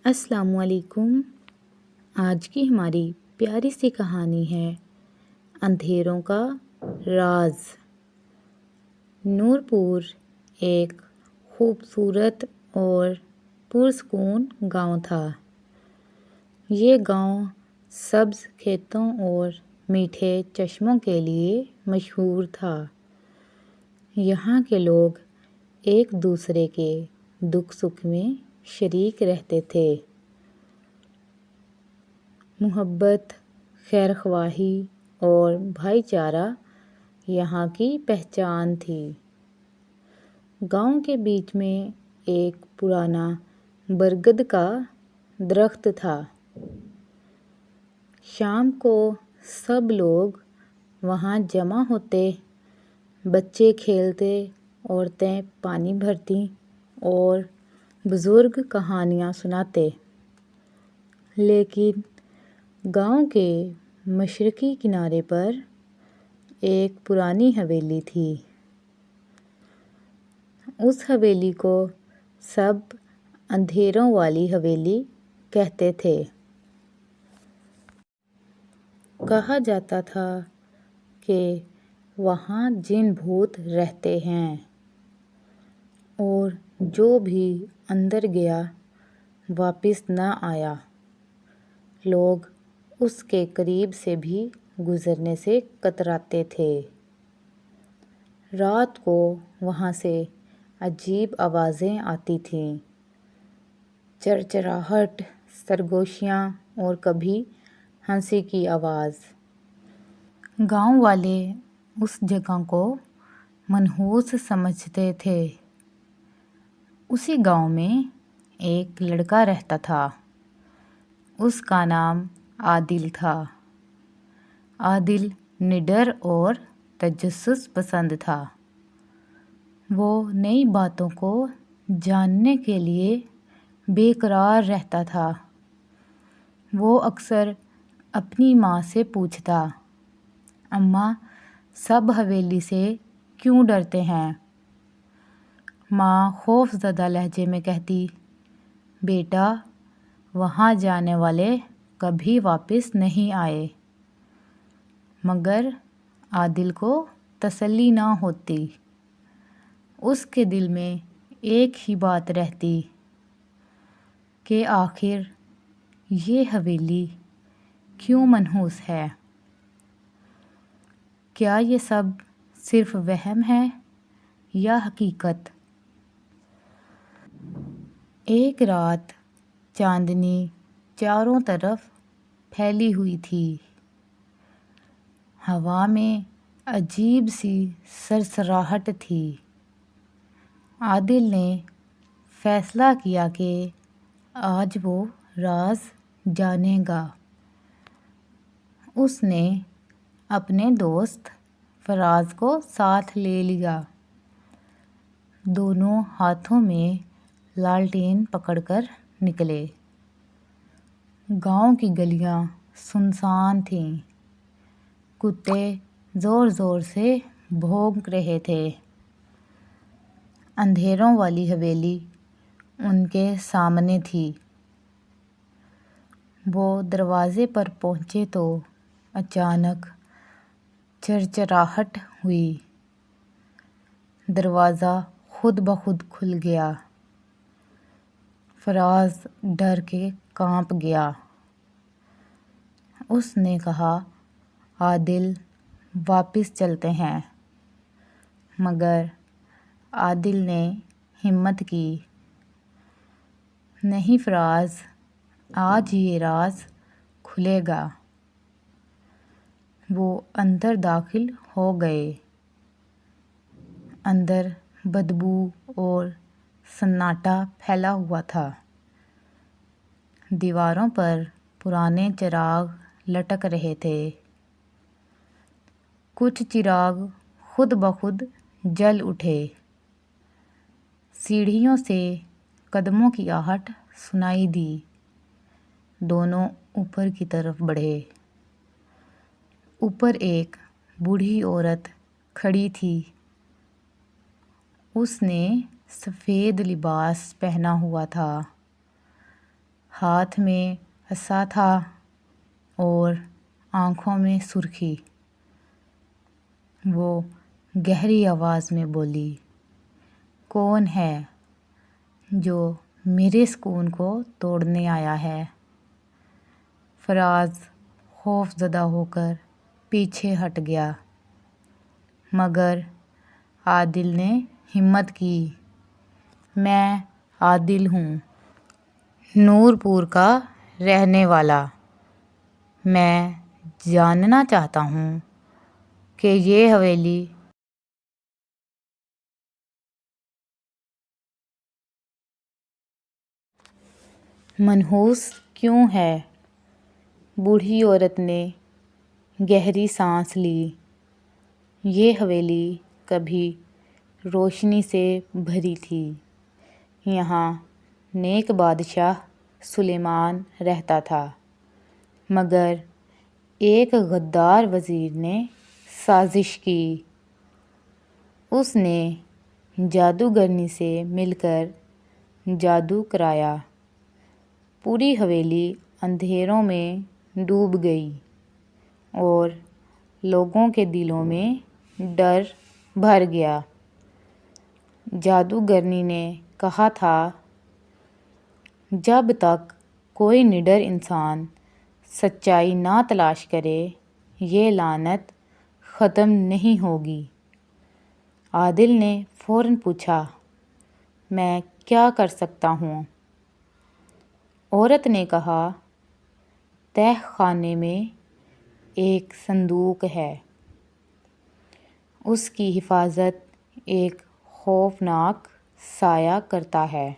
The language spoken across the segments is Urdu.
السلام علیکم۔ آج کی ہماری پیاری سی کہانی ہے اندھیروں کا راز۔ نورپور ایک خوبصورت اور پرسکون گاؤں تھا۔ یہ گاؤں سبز کھیتوں اور میٹھے چشموں کے لیے مشہور تھا۔ یہاں کے لوگ ایک دوسرے کے دکھ سکھ میں شریک رہتے تھے۔ محبت، خیر خواہی اور بھائی چارہ یہاں کی پہچان تھی۔ گاؤں کے بیچ میں ایک پرانا برگد کا درخت تھا۔ شام کو سب لوگ وہاں جمع ہوتے، بچے کھیلتے، عورتیں پانی بھرتیں اور بزرگ کہانیاں سناتے۔ لیکن گاؤں کے مشرقی کنارے پر ایک پرانی حویلی تھی۔ اس حویلی کو سب اندھیروں والی حویلی کہتے تھے۔ کہا جاتا تھا کہ وہاں جن بھوت رہتے ہیں اور جو بھی اندر گیا واپس نہ آیا۔ لوگ اس کے قریب سے بھی گزرنے سے کتراتے تھے۔ رات کو وہاں سے عجیب آوازیں آتی تھیں، چرچراہٹ، سرگوشیاں اور کبھی ہنسی کی آواز۔ گاؤں والے اس جگہ کو منحوس سمجھتے تھے۔ اسی گاؤں میں ایک لڑکا رہتا تھا۔ اس کا نام عادل تھا۔ عادل نڈر اور تجسس پسند تھا۔ وہ نئی باتوں کو جاننے کے لیے بے قرار رہتا تھا۔ وہ اکثر اپنی ماں سے پوچھتا، اماں، سب حویلی سے کیوں ڈرتے ہیں؟ ماں خوف زدہ لہجے میں کہتی، بیٹا، وہاں جانے والے کبھی واپس نہیں آئے۔ مگر عادل کو تسلی نہ ہوتی۔ اس کے دل میں ایک ہی بات رہتی کہ آخر یہ حویلی کیوں منحوس ہے؟ کیا یہ سب صرف وہم ہے یا حقیقت؟ ایک رات چاندنی چاروں طرف پھیلی ہوئی تھی۔ ہوا میں عجیب سی سرسراہٹ تھی۔ عادل نے فیصلہ کیا کہ آج وہ راز جانے گا۔ اس نے اپنے دوست فراز کو ساتھ لے لیا۔ دونوں ہاتھوں میں لالٹین پکڑ کر نکلے۔ گاؤں کی گلیاں سنسان تھیں۔ کتے زور زور سے بھونک رہے تھے۔ اندھیروں والی حویلی ان کے سامنے تھی۔ وہ دروازے پر پہنچے تو اچانک چرچراہٹ ہوئی۔ دروازہ خود بخود کھل گیا۔ فراز ڈر کے کانپ گیا۔ اس نے کہا، عادل، واپس چلتے ہیں۔ مگر عادل نے ہمت کی، نہیں فراز، آج یہ راز کھلے گا۔ وہ اندر داخل ہو گئے۔ اندر بدبو اور سناٹا پھیلا ہوا تھا۔ دیواروں پر پرانے چراغ لٹک رہے تھے۔ کچھ چراغ خود بخود جل اٹھے۔ سیڑھیوں سے قدموں کی آہٹ سنائی دی۔ دونوں اوپر کی طرف بڑھے۔ اوپر ایک بوڑھی عورت کھڑی تھی۔ اس نے سفید لباس پہنا ہوا تھا۔ ہاتھ میں عصا تھا اور آنکھوں میں سرخی۔ وہ گہری آواز میں بولی، کون ہے جو میرے سکون کو توڑنے آیا ہے؟ فراز خوف زدہ ہو کر پیچھے ہٹ گیا، مگر عادل نے ہمت کی۔ میں عادل ہوں، نور پور کا رہنے والا۔ میں جاننا چاہتا ہوں کہ یہ حویلی منحوس کیوں ہے؟ بوڑھی عورت نے گہری سانس لی۔ یہ حویلی کبھی روشنی سے بھری تھی۔ یہاں نیک بادشاہ سلیمان رہتا تھا، مگر ایک غدار وزیر نے سازش کی۔ اس نے جادوگرنی سے مل کر جادو کرایا۔ پوری حویلی اندھیروں میں ڈوب گئی اور لوگوں کے دلوں میں ڈر بھر گیا۔ جادوگرنی نے کہا تھا، جب تک کوئی نڈر انسان سچائی نہ تلاش کرے، یہ لعنت ختم نہیں ہوگی۔ عادل نے فوراً پوچھا، میں کیا کر سکتا ہوں؟ عورت نے کہا، تہ خانے میں ایک صندوق ہے، اس کی حفاظت ایک خوفناک سایہ کرتا ہے۔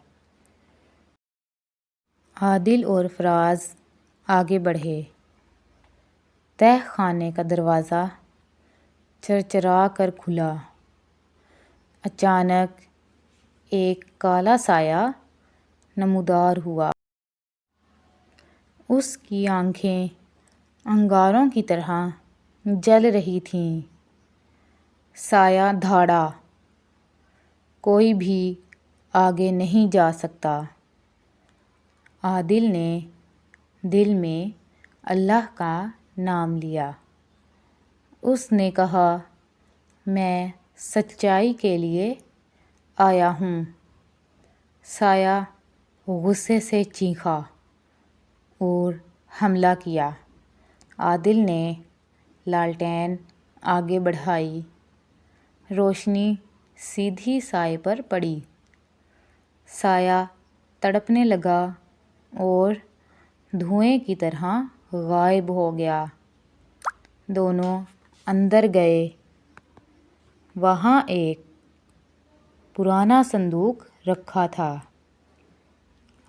عادل اور فراز آگے بڑھے۔ تہ خانے کا دروازہ چرچرا کر کھلا۔ اچانک ایک کالا سایہ نمودار ہوا۔ اس کی آنکھیں انگاروں کی طرح جل رہی تھیں۔ سایہ دھاڑا، کوئی بھی آگے نہیں جا سکتا۔ عادل نے دل میں اللہ کا نام لیا۔ اس نے کہا، میں سچائی کے لیے آیا ہوں۔ سایہ غصے سے چیخا اور حملہ کیا۔ عادل نے لالٹین آگے بڑھائی۔ روشنی سیدھی سائے پر پڑی۔ سایہ تڑپنے لگا اور دھوئیں کی طرح غائب ہو گیا۔ دونوں اندر گئے۔ وہاں ایک پرانا صندوق رکھا تھا۔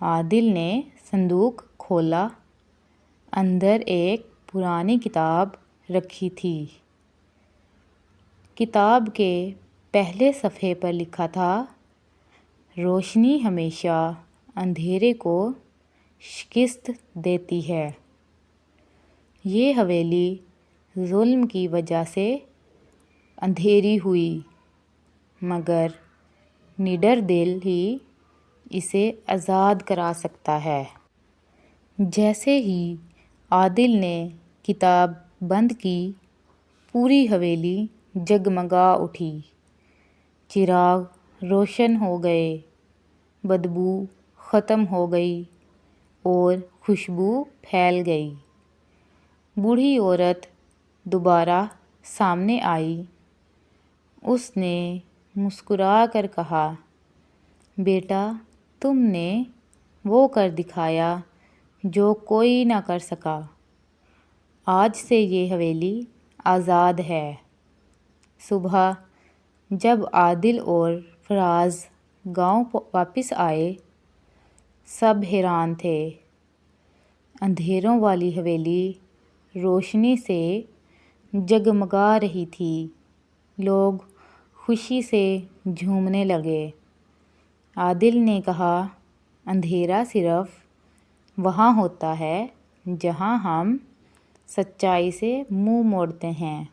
عادل نے صندوق کھولا۔ اندر ایک پرانی کتاب رکھی تھی۔ کتاب کے پہلے صفحے پر لکھا تھا، روشنی ہمیشہ اندھیرے کو شکست دیتی ہے۔ یہ حویلی ظلم کی وجہ سے اندھیری ہوئی، مگر نڈر دل ہی اسے آزاد کرا سکتا ہے۔ جیسے ہی عادل نے کتاب بند کی، پوری حویلی جگمگا اٹھی۔ چراغ روشن ہو گئے، بدبو ختم ہو گئی اور خوشبو پھیل گئی۔ بوڑھی عورت دوبارہ سامنے آئی۔ اس نے مسکرا کر کہا، بیٹا، تم نے وہ کر دکھایا جو کوئی نہ کر سکا۔ آج سے یہ حویلی آزاد ہے۔ صبح جب عادل اور فراز گاؤں واپس آئے، سب حیران تھے۔ اندھیروں والی حویلی روشنی سے جگمگا رہی تھی۔ لوگ خوشی سے جھومنے لگے۔ عادل نے کہا، اندھیرا صرف وہاں ہوتا ہے جہاں ہم سچائی سے منہ موڑتے ہیں۔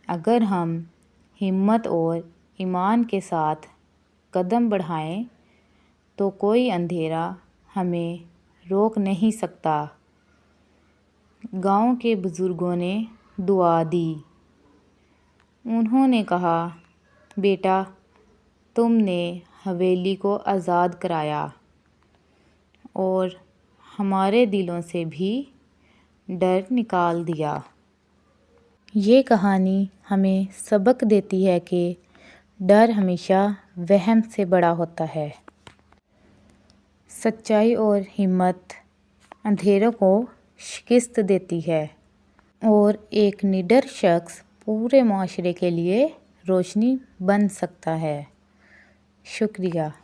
اگر ہم ہمت اور ایمان کے ساتھ قدم بڑھائیں تو کوئی اندھیرا ہمیں روک نہیں سکتا۔ گاؤں کے بزرگوں نے دعا دی۔ انہوں نے کہا، بیٹا، تم نے حویلی کو آزاد کرایا اور ہمارے دلوں سے بھی ڈر نکال دیا۔ یہ کہانی ہمیں سبق دیتی ہے کہ ڈر ہمیشہ وہم سے بڑا ہوتا ہے۔ سچائی اور ہمت اندھیروں کو شکست دیتی ہے اور ایک نڈر شخص پورے معاشرے کے لیے روشنی بن سکتا ہے۔ شکریہ۔